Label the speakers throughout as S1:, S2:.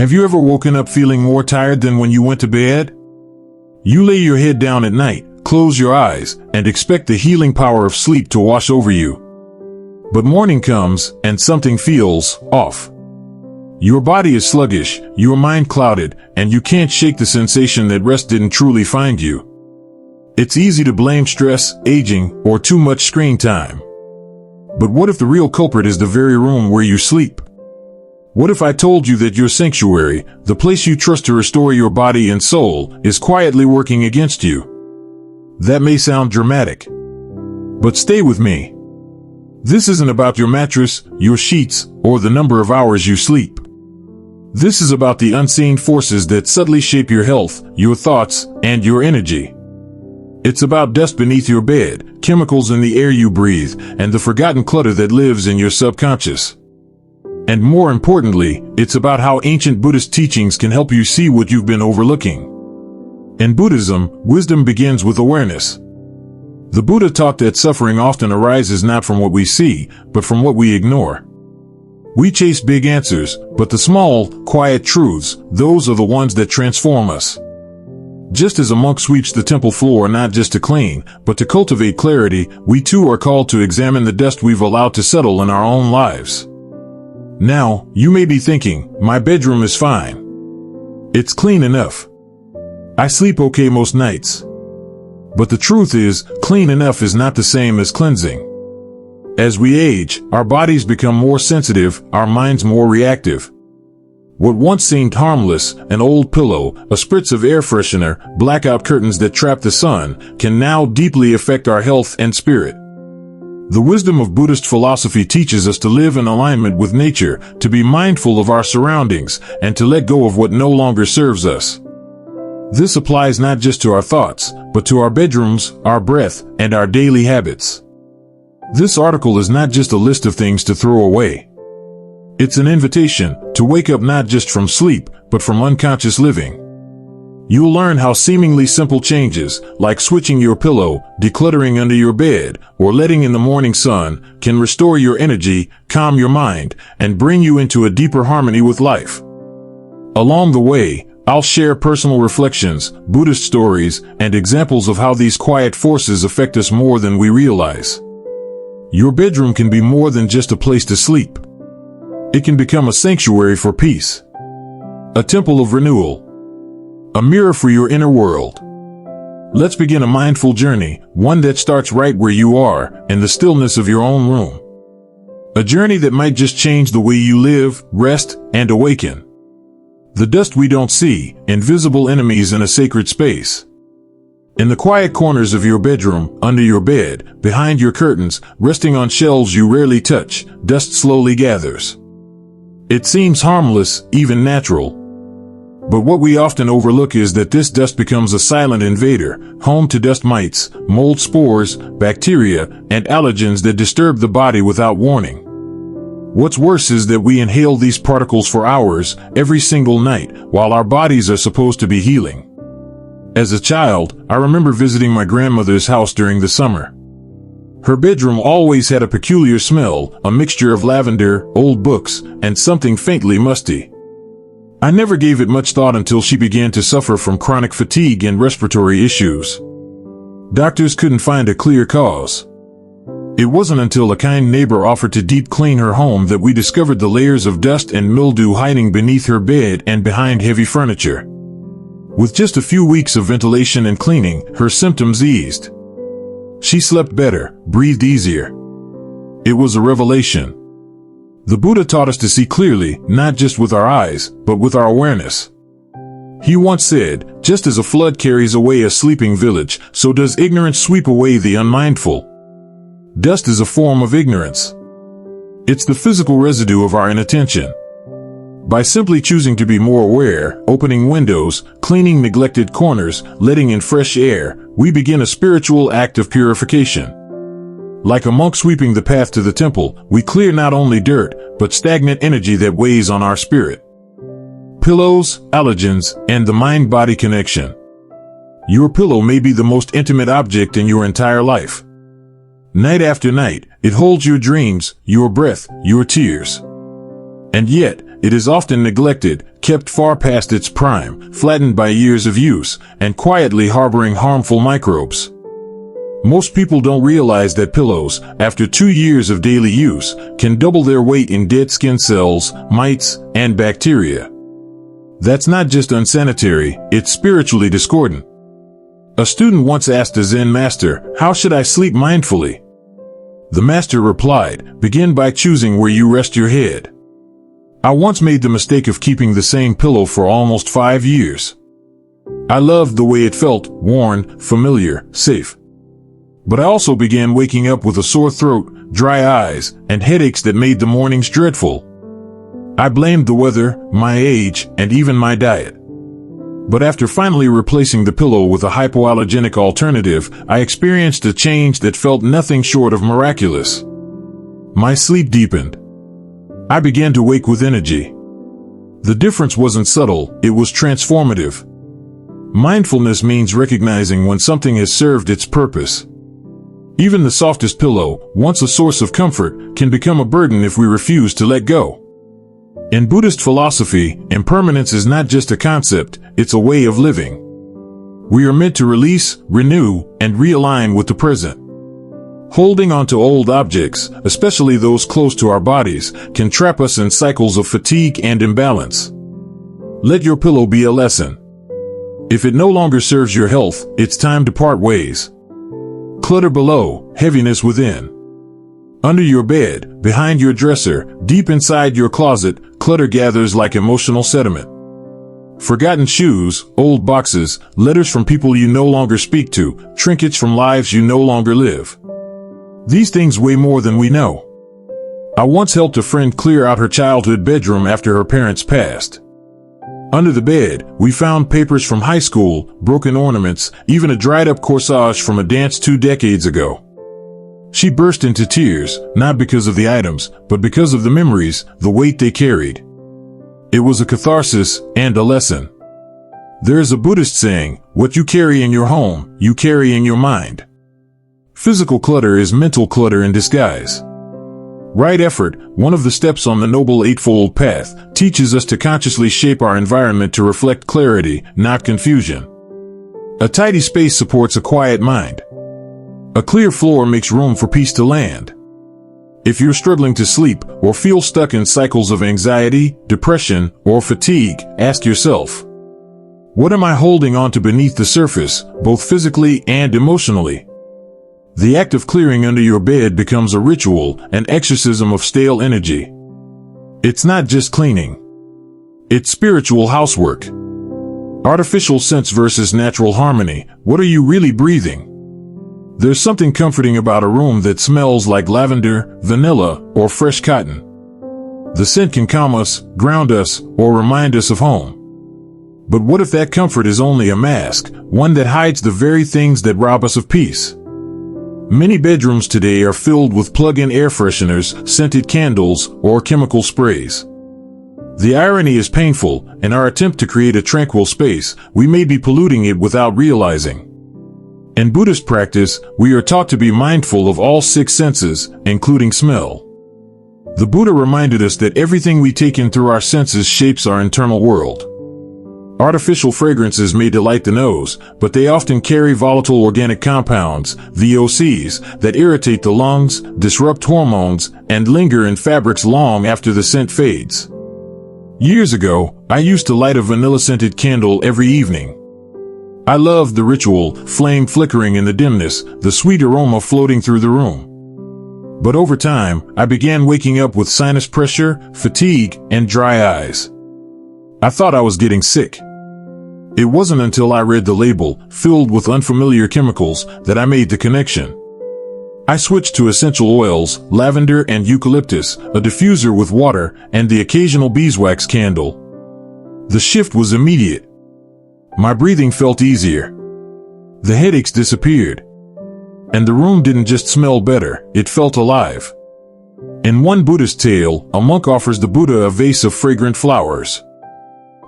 S1: Have you ever woken up feeling more tired than when you went to bed? You lay your head down at night, close your eyes, and expect the healing power of sleep to wash over you. But morning comes, and something feels off. Your body is sluggish, your mind clouded, and you can't shake the sensation that rest didn't truly find you. It's easy to blame stress, aging, or too much screen time. But what if the real culprit is the very room where you sleep? What if I told you that your sanctuary, the place you trust to restore your body and soul, is quietly working against you? That may sound dramatic. But stay with me. This isn't about your mattress, your sheets, or the number of hours you sleep. This is about the unseen forces that subtly shape your health, your thoughts, and your energy. It's about dust beneath your bed, chemicals in the air you breathe, and the forgotten clutter that lives in your subconscious. And more importantly, it's about how ancient Buddhist teachings can help you see what you've been overlooking. In Buddhism, wisdom begins with awareness. The Buddha taught that suffering often arises not from what we see, but from what we ignore. We chase big answers, but the small, quiet truths, those are the ones that transform us. Just as a monk sweeps the temple floor not just to clean, but to cultivate clarity, we too are called to examine the dust we've allowed to settle in our own lives. Now, you may be thinking, my bedroom is fine. It's clean enough. I sleep okay most nights. But the truth is, clean enough is not the same as cleansing. As we age, our bodies become more sensitive, our minds more reactive. What once seemed harmless, an old pillow, a spritz of air freshener, blackout curtains that trap the sun, can now deeply affect our health and spirit. The wisdom of Buddhist philosophy teaches us to live in alignment with nature, to be mindful of our surroundings, and to let go of what no longer serves us. This applies not just to our thoughts, but to our bedrooms, our breath, and our daily habits. This article is not just a list of things to throw away. It's an invitation to wake up not just from sleep, but from unconscious living. You'll learn how seemingly simple changes, like switching your pillow, decluttering under your bed, or letting in the morning sun, can restore your energy, calm your mind, and bring you into a deeper harmony with life. Along the way, I'll share personal reflections, Buddhist stories, and examples of how these quiet forces affect us more than we realize. Your bedroom can be more than just a place to sleep. It can become a sanctuary for peace, a temple of renewal, a mirror for your inner world. Let's begin a mindful journey, one that starts right where you are, in the stillness of your own room. A journey that might just change the way you live, rest, and awaken. The dust we don't see, invisible enemies in a sacred space. In the quiet corners of your bedroom, under your bed, behind your curtains, resting on shelves you rarely touch, dust slowly gathers. It seems harmless, even natural. But what we often overlook is that this dust becomes a silent invader, home to dust mites, mold spores, bacteria, and allergens that disturb the body without warning. What's worse is that we inhale these particles for hours, every single night, while our bodies are supposed to be healing. As a child, I remember visiting my grandmother's house during the summer. Her bedroom always had a peculiar smell, a mixture of lavender, old books, and something faintly musty. I never gave it much thought until she began to suffer from chronic fatigue and respiratory issues. Doctors couldn't find a clear cause. It wasn't until a kind neighbor offered to deep clean her home that we discovered the layers of dust and mildew hiding beneath her bed and behind heavy furniture. With just a few weeks of ventilation and cleaning, her symptoms eased. She slept better, breathed easier. It was a revelation. The Buddha taught us to see clearly, not just with our eyes, but with our awareness. He once said, just as a flood carries away a sleeping village, so does ignorance sweep away the unmindful. Dust is a form of ignorance. It's the physical residue of our inattention. By simply choosing to be more aware, opening windows, cleaning neglected corners, letting in fresh air, we begin a spiritual act of purification. Like a monk sweeping the path to the temple, we clear not only dirt, but stagnant energy that weighs on our spirit. Pillows, allergens, and the mind-body connection. Your pillow may be the most intimate object in your entire life. Night after night, it holds your dreams, your breath, your tears. And yet, it is often neglected, kept far past its prime, flattened by years of use, and quietly harboring harmful microbes. Most people don't realize that pillows, after 2 years of daily use, can double their weight in dead skin cells, mites, and bacteria. That's not just unsanitary, it's spiritually discordant. A student once asked a Zen master, "How should I sleep mindfully?" The master replied, "Begin by choosing where you rest your head." I once made the mistake of keeping the same pillow for almost 5 years. I loved the way it felt, worn, familiar, safe. But I also began waking up with a sore throat, dry eyes, and headaches that made the mornings dreadful. I blamed the weather, my age, and even my diet. But after finally replacing the pillow with a hypoallergenic alternative, I experienced a change that felt nothing short of miraculous. My sleep deepened. I began to wake with energy. The difference wasn't subtle, it was transformative. Mindfulness means recognizing when something has served its purpose. Even the softest pillow, once a source of comfort, can become a burden if we refuse to let go. In Buddhist philosophy, impermanence is not just a concept, it's a way of living. We are meant to release, renew, and realign with the present. Holding on to old objects, especially those close to our bodies, can trap us in cycles of fatigue and imbalance. Let your pillow be a lesson. If it no longer serves your health, it's time to part ways. Clutter below, heaviness within. Under your bed, behind your dresser, deep inside your closet, clutter gathers like emotional sediment. Forgotten shoes, old boxes, letters from people you no longer speak to, trinkets from lives you no longer live. These things weigh more than we know. I once helped a friend clear out her childhood bedroom after her parents passed. Under the bed, we found papers from high school, broken ornaments, even a dried-up corsage from a dance 2 decades ago. She burst into tears, not because of the items, but because of the memories, the weight they carried. It was a catharsis and a lesson. There is a Buddhist saying, "What you carry in your home, you carry in your mind." Physical clutter is mental clutter in disguise. Right effort, one of the steps on the Noble Eightfold Path, teaches us to consciously shape our environment to reflect clarity, not confusion. A tidy space supports a quiet mind. A clear floor makes room for peace to land. If you're struggling to sleep or feel stuck in cycles of anxiety, depression, or fatigue, ask yourself, what am I holding on to beneath the surface, both physically and emotionally? The act of clearing under your bed becomes a ritual, an exorcism of stale energy. It's not just cleaning. It's spiritual housework. Artificial sense versus natural harmony. What are you really breathing? There's something comforting about a room that smells like lavender, vanilla, or fresh cotton. The scent can calm us, ground us, or remind us of home. But what if that comfort is only a mask, one that hides the very things that rob us of peace? Many bedrooms today are filled with plug-in air fresheners, scented candles, or chemical sprays. The irony is painful. In our attempt to create a tranquil space, we may be polluting it without realizing. In Buddhist practice, we are taught to be mindful of all 6 senses, including smell. The Buddha reminded us that everything we take in through our senses shapes our internal world. Artificial fragrances may delight the nose, but they often carry volatile organic compounds, VOCs, that irritate the lungs, disrupt hormones, and linger in fabrics long after the scent fades. Years ago, I used to light a vanilla-scented candle every evening. I loved the ritual, flame flickering in the dimness, the sweet aroma floating through the room. But over time, I began waking up with sinus pressure, fatigue, and dry eyes. I thought I was getting sick. It wasn't until I read the label, filled with unfamiliar chemicals, that I made the connection. I switched to essential oils, lavender and eucalyptus, a diffuser with water, and the occasional beeswax candle. The shift was immediate. My breathing felt easier. The headaches disappeared. And the room didn't just smell better, it felt alive. In one Buddhist tale, a monk offers the Buddha a vase of fragrant flowers.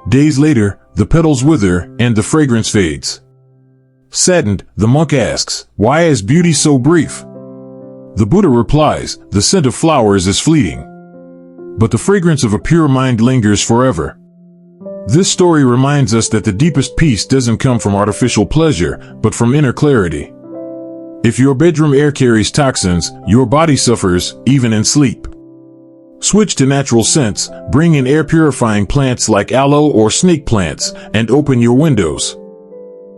S1: Days later, the petals wither and the fragrance fades. Saddened, the monk asks, "Why is beauty so brief?" The Buddha replies, "The scent of flowers is fleeting. But the fragrance of a pure mind lingers forever." This story reminds us that the deepest peace doesn't come from artificial pleasure, but from inner clarity. If your bedroom air carries toxins, your body suffers, even in sleep. Switch to natural scents, bring in air-purifying plants like aloe or snake plants, and open your windows.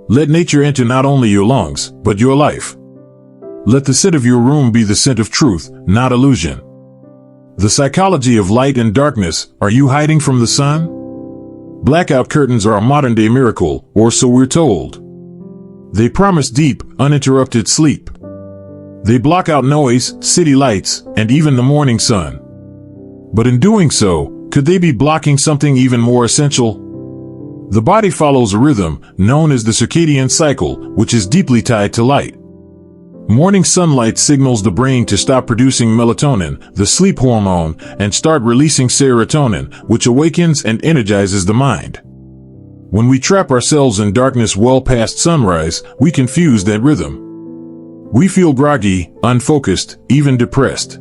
S1: Let nature enter not only your lungs, but your life. Let the scent of your room be the scent of truth, not illusion. The psychology of light and darkness. Are you hiding from the sun? Blackout curtains are a modern-day miracle, or so we're told. They promise deep, uninterrupted sleep. They block out noise, city lights, and even the morning sun. But in doing so, could they be blocking something even more essential? The body follows a rhythm, known as the circadian cycle, which is deeply tied to light. Morning sunlight signals the brain to stop producing melatonin, the sleep hormone, and start releasing serotonin, which awakens and energizes the mind. When we trap ourselves in darkness well past sunrise, we confuse that rhythm. We feel groggy, unfocused, even depressed.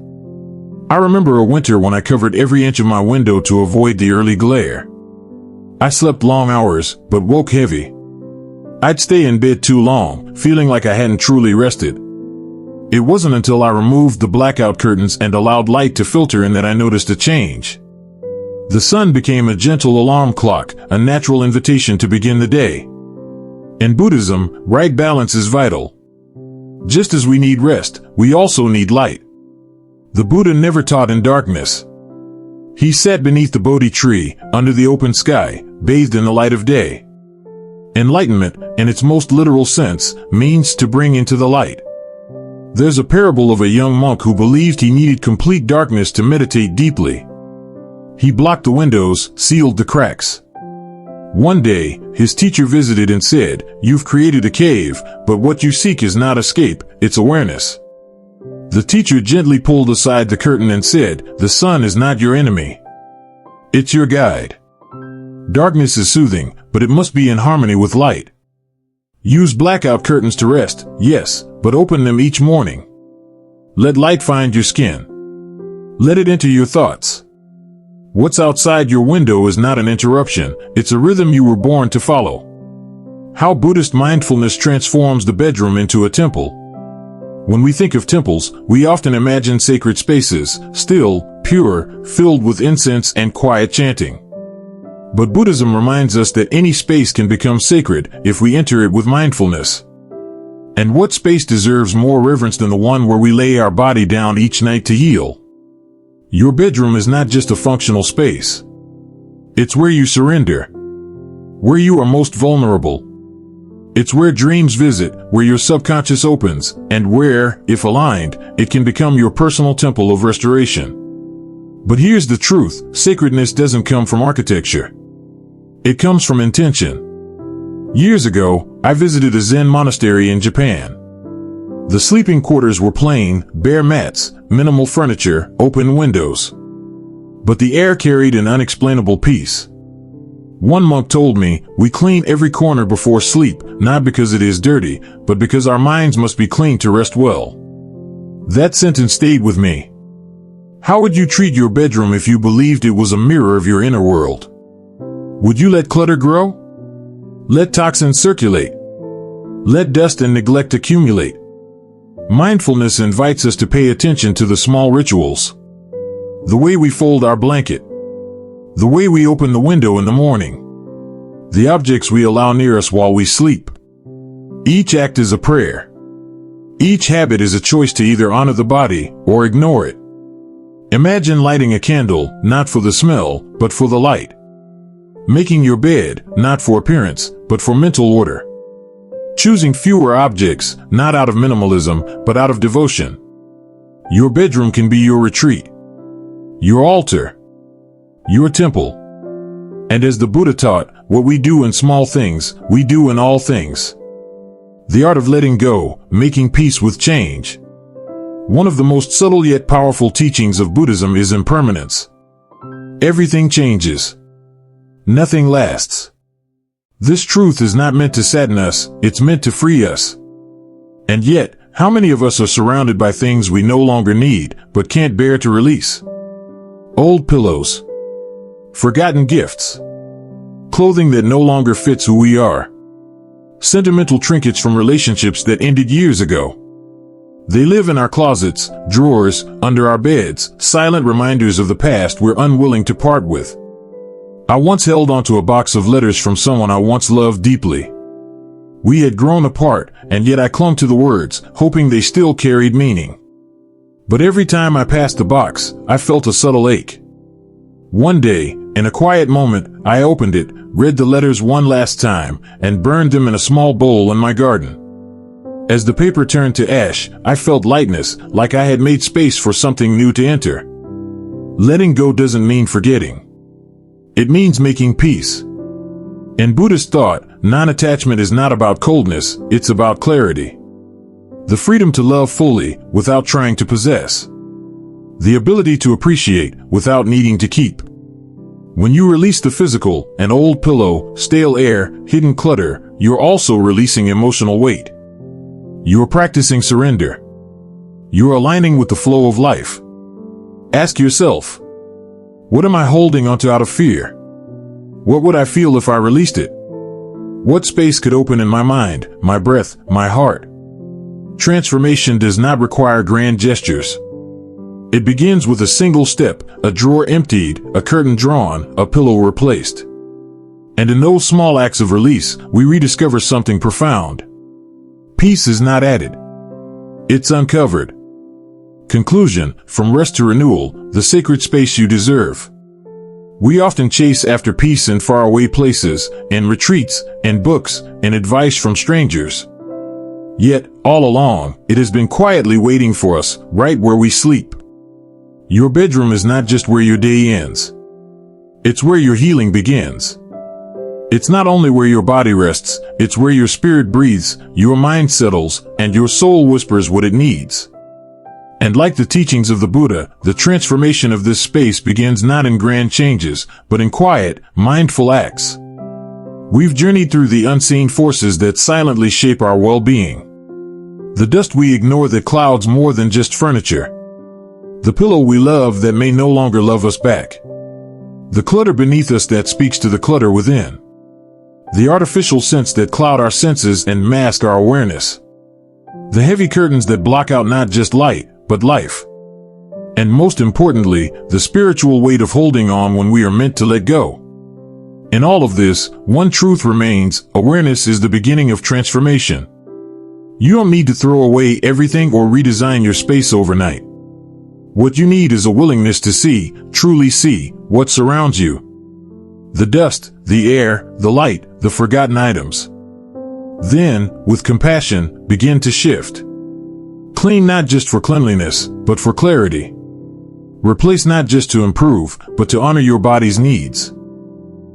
S1: I remember a winter when I covered every inch of my window to avoid the early glare. I slept long hours, but woke heavy. I'd stay in bed too long, feeling like I hadn't truly rested. It wasn't until I removed the blackout curtains and allowed light to filter in that I noticed a change. The sun became a gentle alarm clock, a natural invitation to begin the day. In Buddhism, right balance is vital. Just as we need rest, we also need light. The Buddha never taught in darkness. He sat beneath the Bodhi tree, under the open sky, bathed in the light of day. Enlightenment, in its most literal sense, means to bring into the light. There's a parable of a young monk who believed he needed complete darkness to meditate deeply. He blocked the windows, sealed the cracks. One day, his teacher visited and said, "You've created a cave, but what you seek is not escape, it's awareness." The teacher gently pulled aside the curtain and said, "The sun is not your enemy. It's your guide. Darkness is soothing, but it must be in harmony with light. Use blackout curtains to rest, yes, but open them each morning. Let light find your skin. Let it enter your thoughts. What's outside your window is not an interruption, it's a rhythm you were born to follow." How Buddhist mindfulness transforms the bedroom into a temple. When we think of temples, we often imagine sacred spaces, still, pure, filled with incense and quiet chanting. But Buddhism reminds us that any space can become sacred if we enter it with mindfulness. And what space deserves more reverence than the one where we lay our body down each night to heal? Your bedroom is not just a functional space. It's where you surrender, where you are most vulnerable. It's where dreams visit, where your subconscious opens, and where, if aligned, it can become your personal temple of restoration. But here's the truth: sacredness doesn't come from architecture. It comes from intention. Years ago, I visited a Zen monastery in Japan. The sleeping quarters were plain, bare mats, minimal furniture, open windows. But the air carried an unexplainable peace. One monk told me, "We clean every corner before sleep, not because it is dirty, but because our minds must be clean to rest well." That sentence stayed with me. How would you treat your bedroom if you believed it was a mirror of your inner world? Would you let clutter grow? Let toxins circulate? Let dust and neglect accumulate? Mindfulness invites us to pay attention to the small rituals. The way we fold our blanket. The way we open the window in the morning. The objects we allow near us while we sleep. Each act is a prayer. Each habit is a choice to either honor the body or ignore it. Imagine lighting a candle, not for the smell, but for the light. Making your bed, not for appearance, but for mental order. Choosing fewer objects, not out of minimalism, but out of devotion. Your bedroom can be your retreat, your altar, your temple. And as the Buddha taught, what we do in small things, we do in all things. The art of letting go, making peace with change. One of the most subtle yet powerful teachings of Buddhism is impermanence. Everything changes. Nothing lasts. This truth is not meant to sadden us, it's meant to free us. And yet, how many of us are surrounded by things we no longer need, but can't bear to release? Old pillows. Forgotten gifts. clothing that no longer fits who we are. Sentimental trinkets from relationships that ended years ago. They live in our closets, drawers, under our beds, silent reminders of the past we're unwilling to part with. I once held onto a box of letters from someone I once loved deeply. We had grown apart, and yet I clung to the words, hoping they still carried meaning. But every time I passed the box, I felt a subtle ache. One day, in a quiet moment, I opened it, read the letters one last time, and burned them in a small bowl in my garden. As the paper turned to ash, I felt lightness, like I had made space for something new to enter. Letting go doesn't mean forgetting. It means making peace. In Buddhist thought, non-attachment is not about coldness, it's about clarity. The freedom to love fully, without trying to possess. The ability to appreciate, without needing to keep. When you release the physical, an old pillow, stale air, hidden clutter, you're also releasing emotional weight. You're practicing surrender. You're aligning with the flow of life. Ask yourself, what am I holding onto out of fear? What would I feel if I released it? What space could open in my mind, my breath, my heart? Transformation does not require grand gestures. It begins with a single step, a drawer emptied, a curtain drawn, a pillow replaced. And in those small acts of release, we rediscover something profound. Peace is not added. It's uncovered. Conclusion, from rest to renewal, the sacred space you deserve. We often chase after peace in faraway places, in retreats, in books, in advice from strangers. Yet, all along, it has been quietly waiting for us, right where we sleep. Your bedroom is not just where your day ends. It's where your healing begins. It's not only where your body rests, it's where your spirit breathes, your mind settles, and your soul whispers what it needs. And like the teachings of the Buddha, the transformation of this space begins not in grand changes, but in quiet, mindful acts. We've journeyed through the unseen forces that silently shape our well-being. The dust we ignore that clouds more than just furniture. The pillow we love that may no longer love us back. The clutter beneath us that speaks to the clutter within. The artificial scents that cloud our senses and mask our awareness. The heavy curtains that block out not just light, but life. And most importantly, the spiritual weight of holding on when we are meant to let go. In all of this, one truth remains: awareness is the beginning of transformation. You don't need to throw away everything or redesign your space overnight. What you need is a willingness to see, truly see, what surrounds you. The dust, the air, the light, the forgotten items. Then, with compassion, begin to shift. Clean not just for cleanliness, but for clarity. Replace not just to improve, but to honor your body's needs.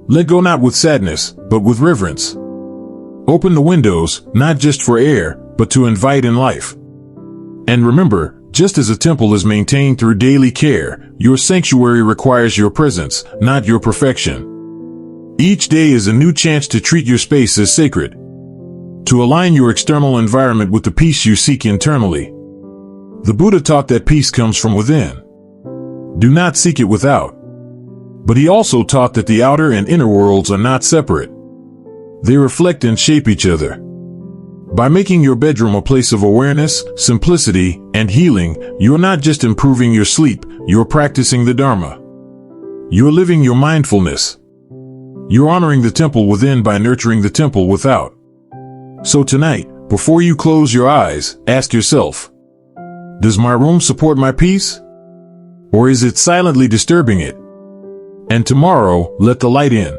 S1: Let go not with sadness, but with reverence. Open the windows, not just for air, but to invite in life. And remember, just as a temple is maintained through daily care, your sanctuary requires your presence, not your perfection. Each day is a new chance to treat your space as sacred. To align your external environment with the peace you seek internally. The Buddha taught that peace comes from within. Do not seek it without. But he also taught that the outer and inner worlds are not separate. They reflect and shape each other. By making your bedroom a place of awareness, simplicity, and healing, you're not just improving your sleep, you're practicing the Dharma. You're living your mindfulness. You're honoring the temple within by nurturing the temple without. So tonight, before you close your eyes, ask yourself, does my room support my peace? Or is it silently disturbing it? And tomorrow, let the light in.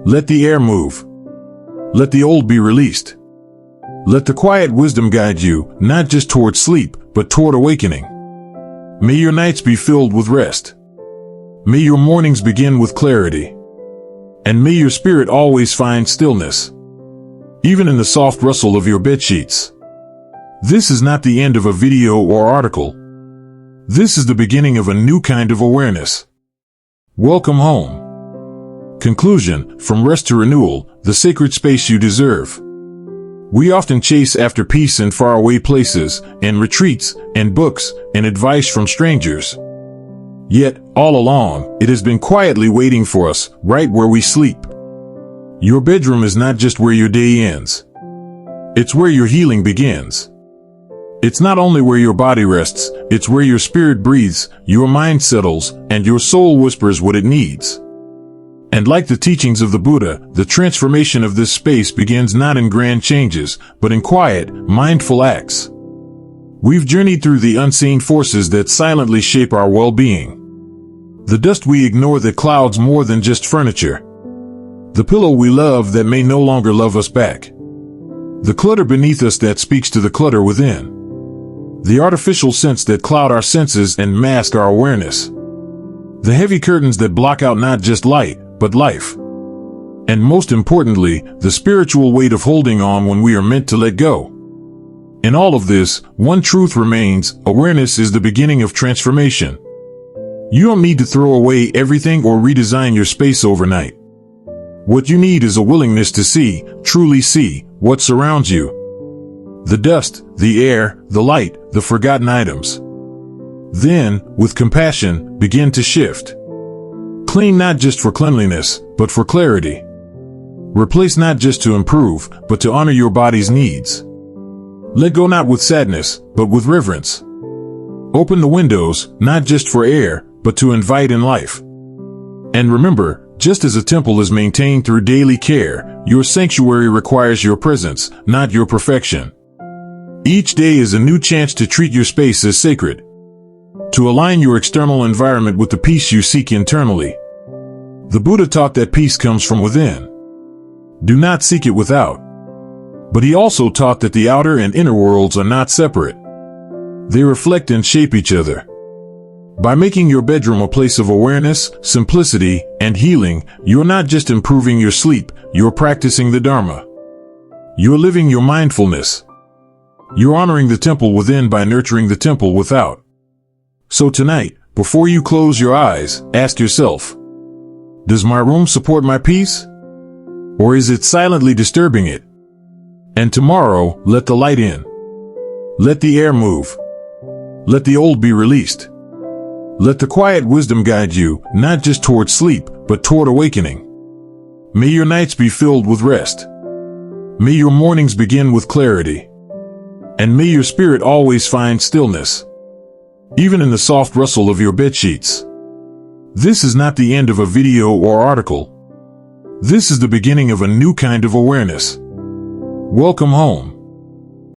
S1: Let the air move. Let the old be released. Let the quiet wisdom guide you, not just toward sleep, but toward awakening. May your nights be filled with rest. May your mornings begin with clarity. And may your spirit always find stillness, even in the soft rustle of your bedsheets. This is not the end of a video or article. This is the beginning of a new kind of awareness. Welcome home. Conclusion, from rest to renewal, the sacred space you deserve. We often chase after peace in faraway places, in retreats, in books, and advice from strangers. Yet, all along, it has been quietly waiting for us, right where we sleep. Your bedroom is not just where your day ends. It's where your healing begins. It's not only where your body rests, it's where your spirit breathes, your mind settles, and your soul whispers what it needs. And like the teachings of the Buddha, the transformation of this space begins not in grand changes, but in quiet, mindful acts. We've journeyed through the unseen forces that silently shape our well-being. The dust we ignore that clouds more than just furniture. The pillow we love that may no longer love us back. The clutter beneath us that speaks to the clutter within. The artificial scents that cloud our senses and mask our awareness. The heavy curtains that block out not just light, but life. And most importantly, the spiritual weight of holding on when we are meant to let go. In all of this, one truth remains: awareness is the beginning of transformation. You don't need to throw away everything or redesign your space overnight. What you need is a willingness to see, truly see, what surrounds you. The dust, the air, the light, the forgotten items. Then, with compassion, begin to shift. Clean not just for cleanliness, but for clarity. Replace not just to improve, but to honor your body's needs. Let go not with sadness, but with reverence. Open the windows, not just for air, but to invite in life. And remember, just as a temple is maintained through daily care, your sanctuary requires your presence, not your perfection. Each day is a new chance to treat your space as sacred. To align your external environment with the peace you seek internally. The Buddha taught that peace comes from within. Do not seek it without. But he also taught that the outer and inner worlds are not separate. They reflect and shape each other. By making your bedroom a place of awareness, simplicity, and healing, you're not just improving your sleep, you're practicing the Dharma. You're living your mindfulness. You're honoring the temple within by nurturing the temple without. So tonight, before you close your eyes, ask yourself, does my room support my peace? Or is it silently disturbing it? And tomorrow, let the light in. Let the air move. Let the old be released. Let the quiet wisdom guide you, not just toward sleep, but toward awakening. May your nights be filled with rest. May your mornings begin with clarity. And may your spirit always find stillness, even in the soft rustle of your bedsheets. This is not the end of a video or article. This is the beginning of a new kind of awareness. Welcome home.